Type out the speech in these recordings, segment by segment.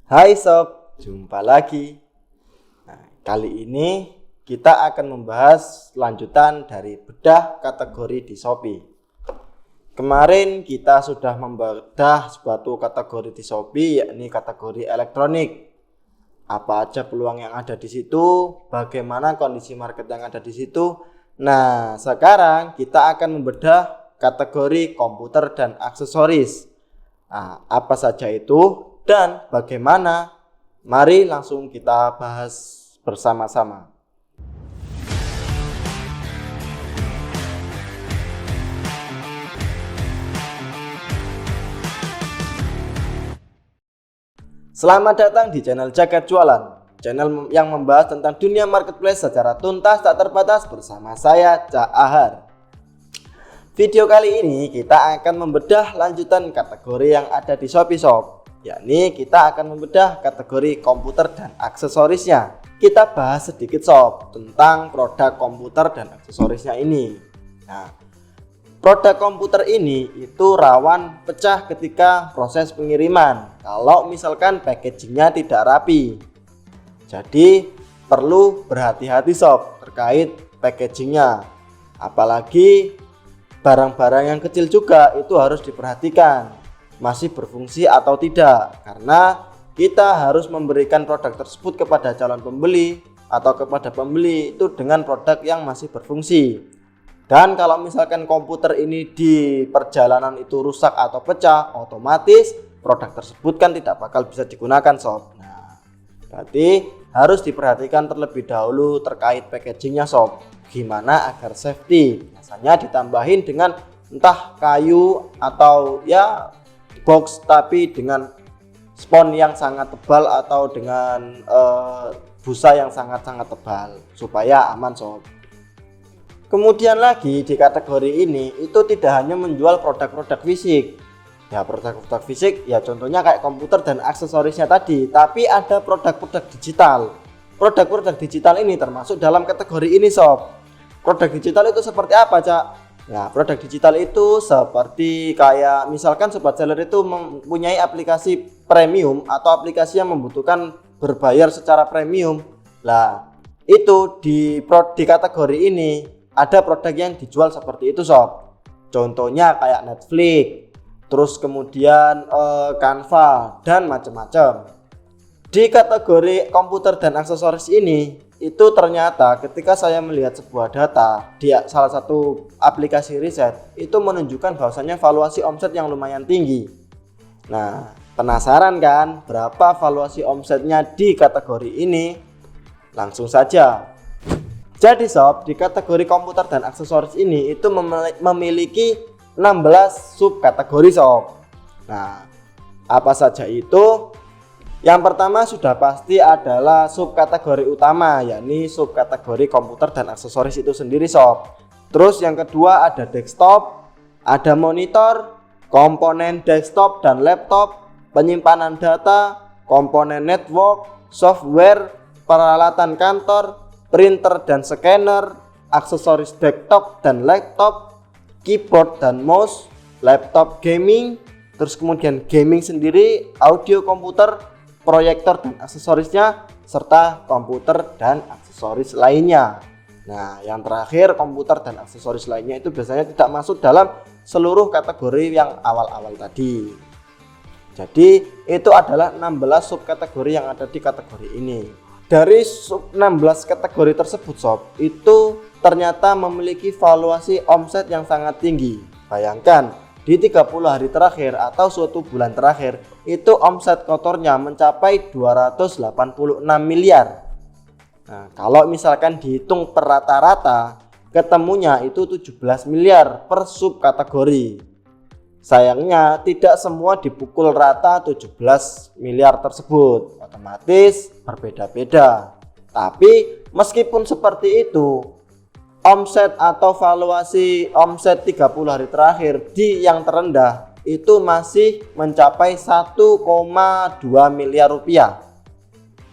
Hai sob, jumpa lagi. Kali ini kita akan membahas lanjutan dari bedah kategori di Shopee. Kemarin kita sudah membedah suatu kategori di Shopee, yakni kategori elektronik. Apa aja peluang yang ada di situ, bagaimana kondisi market yang ada di situ. Nah, sekarang kita akan membedah kategori komputer dan aksesoris. Apa saja itu dan bagaimana? Mari langsung kita bahas bersama-sama. Selamat datang di channel Jagat Jualan, channel yang membahas tentang dunia marketplace secara tuntas tak terbatas bersama saya, Cak Ahar. Video kali ini kita akan membedah lanjutan kategori yang ada di Shopee Shop, yakni kita akan membedah kategori komputer dan aksesorisnya. Kita bahas sedikit sob tentang produk komputer dan aksesorisnya ini. Nah, produk komputer ini itu rawan pecah ketika proses pengiriman kalau misalkan packagingnya tidak rapi. Jadi perlu berhati-hati sob terkait packagingnya, apalagi barang-barang yang kecil juga itu harus diperhatikan masih berfungsi atau tidak, karena kita harus memberikan produk tersebut kepada calon pembeli atau kepada pembeli itu dengan produk yang masih berfungsi. Dan kalau misalkan komputer ini di perjalanan itu rusak atau pecah, otomatis produk tersebut kan tidak bakal bisa digunakan sob. Nah, berarti harus diperhatikan terlebih dahulu terkait packagingnya sob, gimana agar safety. Biasanya ditambahin dengan entah kayu atau ya box tapi dengan spons yang sangat tebal atau dengan busa yang sangat-sangat tebal supaya aman sob. Kemudian lagi di kategori ini itu tidak hanya menjual produk-produk fisik. Ya, produk-produk fisik ya contohnya kayak komputer dan aksesorisnya tadi, tapi ada produk-produk digital. Produk-produk digital ini termasuk dalam kategori ini sob. Produk digital itu seperti apa, Cak? Nah, produk digital itu seperti kayak misalkan sobat seller itu mempunyai aplikasi premium atau aplikasi yang membutuhkan berbayar secara premium. Lah, itu di kategori ini ada produk yang dijual seperti itu sob. Contohnya kayak Netflix, terus kemudian Canva dan macam-macam. Di kategori komputer dan aksesoris ini itu ternyata ketika saya melihat sebuah data di salah satu aplikasi riset itu menunjukkan bahwasanya valuasi omset yang lumayan tinggi. Nah, penasaran kan berapa valuasi omsetnya di kategori ini? Langsung saja. Jadi sob, di kategori komputer dan aksesoris ini itu memiliki 16 subkategori sob. Nah, apa saja itu? Yang pertama sudah pasti adalah subkategori utama, yakni subkategori komputer dan aksesoris itu sendiri sob. Terus yang kedua ada desktop, ada monitor, komponen desktop dan laptop, penyimpanan data, komponen network, software, peralatan kantor, printer dan scanner, aksesoris desktop dan laptop, keyboard dan mouse, laptop gaming, terus kemudian gaming sendiri, audio komputer, proyektor dan aksesorisnya, serta komputer dan aksesoris lainnya. Nah, yang terakhir komputer dan aksesoris lainnya itu biasanya tidak masuk dalam seluruh kategori yang awal-awal tadi. Jadi itu adalah 16 subkategori yang ada di kategori ini. Dari sub 16 kategori tersebut sob, itu ternyata memiliki valuasi omset yang sangat tinggi. Bayangkan di 30 hari terakhir atau suatu bulan terakhir itu omset kotornya mencapai 286 miliar. Nah, kalau misalkan dihitung per rata-rata ketemunya itu 17 miliar per subkategori. Sayangnya tidak semua dipukul rata 17 miliar tersebut, otomatis berbeda-beda. Tapi meskipun seperti itu, omset atau valuasi omset 30 hari terakhir di yang terendah itu masih mencapai 1,2 miliar rupiah.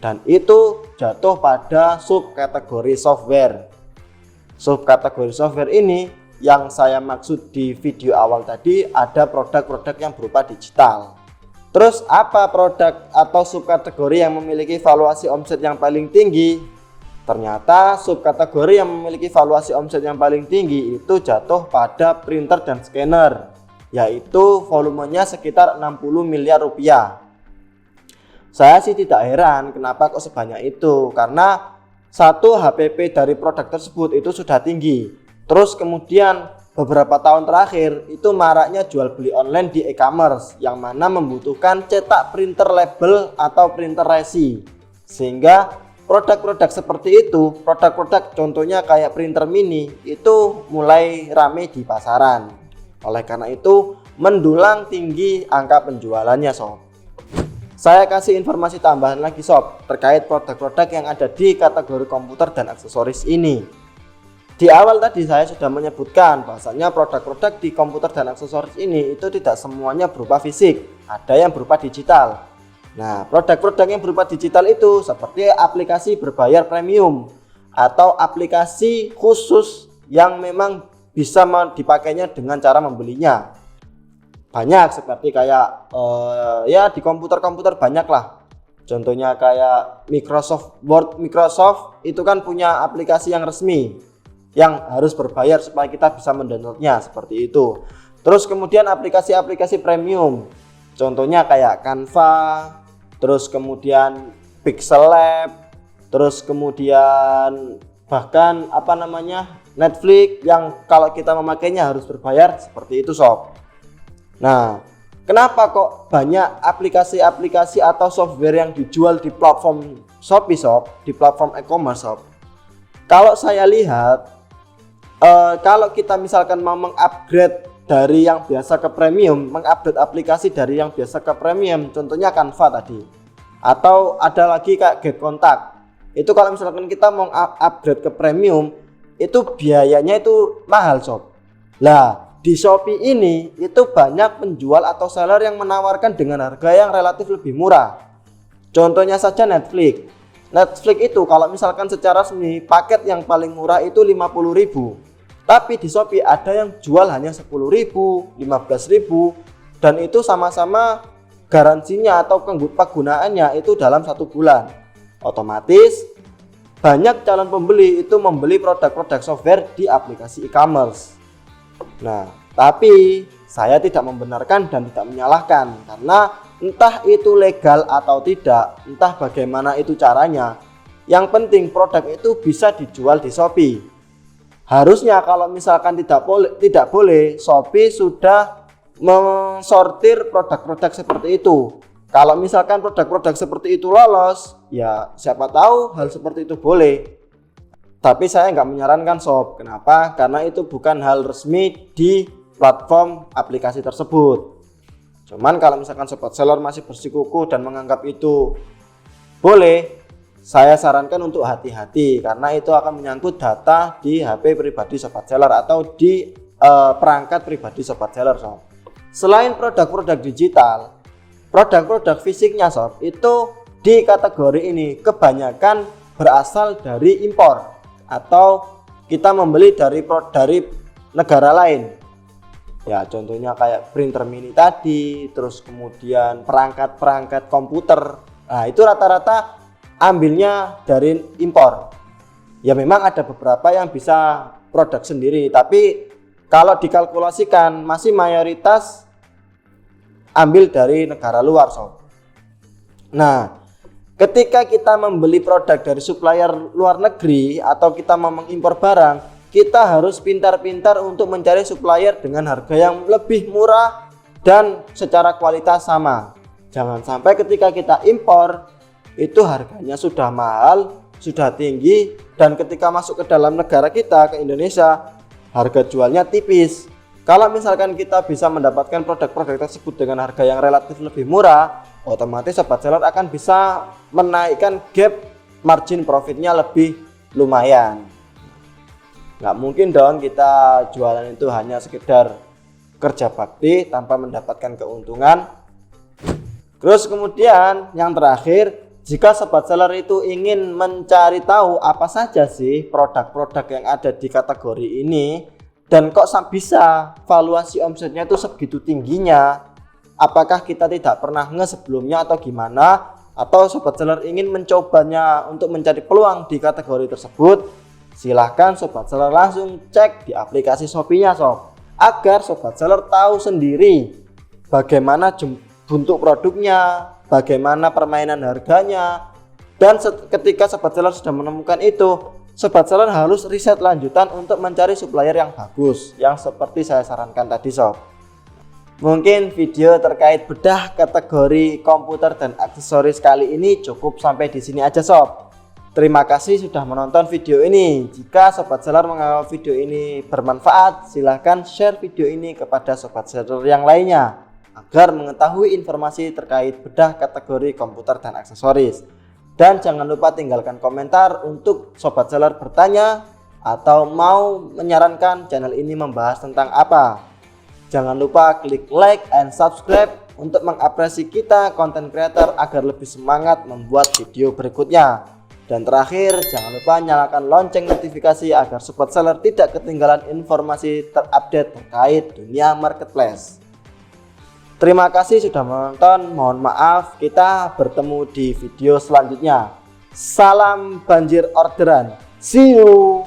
Dan itu jatuh pada subkategori software. Subkategori software ini yang saya maksud di video awal tadi ada produk-produk yang berupa digital. Terus apa produk atau subkategori yang memiliki valuasi omset yang paling tinggi? Ternyata subkategori yang memiliki valuasi omset yang paling tinggi itu jatuh pada printer dan scanner, yaitu volumenya sekitar 60 miliar rupiah. Saya sih tidak heran kenapa kok sebanyak itu, karena satu HPP dari produk tersebut itu sudah tinggi. Terus kemudian beberapa tahun terakhir itu maraknya jual beli online di e-commerce yang mana membutuhkan cetak printer label atau printer resi, sehingga produk-produk seperti itu, produk-produk contohnya kayak printer mini itu mulai rame di pasaran. Oleh karena itu mendulang tinggi angka penjualannya sob. Saya kasih informasi tambahan lagi sob terkait produk-produk yang ada di kategori komputer dan aksesoris ini. Di awal tadi saya sudah menyebutkan bahwasanya produk-produk di komputer dan aksesoris ini itu tidak semuanya berupa fisik, ada yang berupa digital. Nah, produk-produk yang berupa digital itu seperti aplikasi berbayar premium atau aplikasi khusus yang memang bisa dipakainya dengan cara membelinya. Banyak seperti kayak ya di komputer-komputer banyak lah. Contohnya kayak Microsoft Word, Microsoft itu kan punya aplikasi yang resmi yang harus berbayar supaya kita bisa mendownloadnya seperti itu. Terus kemudian aplikasi-aplikasi premium, contohnya kayak Canva, terus kemudian Pixel Lab, terus kemudian bahkan Netflix yang kalau kita memakainya harus berbayar seperti itu sob. Nah, kenapa kok banyak aplikasi-aplikasi atau software yang dijual di platform Shopee sob, di platform e-commerce sob? Kalau saya lihat kalau kita misalkan mau mengupgrade dari yang biasa ke premium, mengupdate aplikasi dari yang biasa ke premium, contohnya Canva tadi, atau ada lagi kayak Get Contact. Itu kalau misalkan kita mau upgrade ke premium, itu biayanya itu mahal sob. Lah di Shopee ini itu banyak penjual atau seller yang menawarkan dengan harga yang relatif lebih murah. Contohnya saja Netflix. Netflix itu kalau misalkan secara resmi paket yang paling murah itu 50.000. Tapi di Shopee ada yang jual hanya 10.000, 15.000, dan itu sama-sama garansinya atau penggunaannya itu dalam 1 bulan. Otomatis banyak calon pembeli itu membeli produk-produk software di aplikasi e-commerce. Nah, tapi saya tidak membenarkan dan tidak menyalahkan, karena entah itu legal atau tidak, entah bagaimana itu caranya, yang penting produk itu bisa dijual di Shopee. Harusnya kalau misalkan tidak boleh, Shopee sudah mensortir produk-produk seperti itu. Kalau misalkan produk-produk seperti itu lolos, ya siapa tahu hal seperti itu boleh. Tapi saya nggak menyarankan sob. Kenapa? Karena itu bukan hal resmi di platform aplikasi tersebut. Cuman kalau misalkan sobat seller masih bersikukuh dan menganggap itu boleh, saya sarankan untuk hati-hati, karena itu akan menyangkut data di HP pribadi sobat seller atau di perangkat pribadi sobat seller sob. Selain produk-produk digital, produk-produk fisiknya sob, itu di kategori ini kebanyakan berasal dari impor atau kita membeli dari negara lain. Ya contohnya kayak printer mini tadi, terus kemudian perangkat-perangkat komputer. Nah itu rata-rata ambilnya dari impor. Ya memang ada beberapa yang bisa produk sendiri, tapi kalau dikalkulasikan masih mayoritas ambil dari negara luar sob. Nah, ketika kita membeli produk dari supplier luar negeri atau kita mau mengimpor barang, kita harus pintar-pintar untuk mencari supplier dengan harga yang lebih murah dan secara kualitas sama. Jangan sampai ketika kita impor itu harganya sudah mahal, sudah tinggi, dan ketika masuk ke dalam negara kita, ke Indonesia, harga jualnya tipis. Kalau misalkan kita bisa mendapatkan produk-produk tersebut dengan harga yang relatif lebih murah, otomatis sobat seller akan bisa menaikkan gap margin profitnya lebih lumayan. Nggak mungkin dong kita jualan itu hanya sekedar kerja bakti tanpa mendapatkan keuntungan. Terus kemudian yang terakhir, jika sobat seller itu ingin mencari tahu apa saja sih produk-produk yang ada di kategori ini dan kok bisa valuasi omsetnya itu segitu tingginya, apakah kita tidak pernah sebelumnya atau gimana, atau sobat seller ingin mencobanya untuk mencari peluang di kategori tersebut, silahkan sobat seller langsung cek di aplikasi Shopee-nya sob, agar sobat seller tahu sendiri bagaimana bentuk produknya, bagaimana permainan harganya. Dan ketika sobat seller sudah menemukan itu, sobat seller harus riset lanjutan untuk mencari supplier yang bagus, yang seperti saya sarankan tadi sob. Mungkin video terkait bedah kategori komputer dan aksesoris kali ini cukup sampai di sini aja sob. Terima kasih sudah menonton video ini. Jika sobat seller menganggap video ini bermanfaat, silahkan share video ini kepada sobat seller yang lainnya agar mengetahui informasi terkait bedah kategori komputer dan aksesoris. Dan jangan lupa tinggalkan komentar untuk sobat seller bertanya atau mau menyarankan channel ini membahas tentang apa. Jangan lupa klik like and subscribe untuk mengapresiasi kita konten creator agar lebih semangat membuat video berikutnya. Dan terakhir, jangan lupa nyalakan lonceng notifikasi agar sobat seller tidak ketinggalan informasi terupdate terkait dunia marketplace. Terima kasih sudah menonton. Mohon maaf, kita bertemu di video selanjutnya. Salam banjir orderan. See you.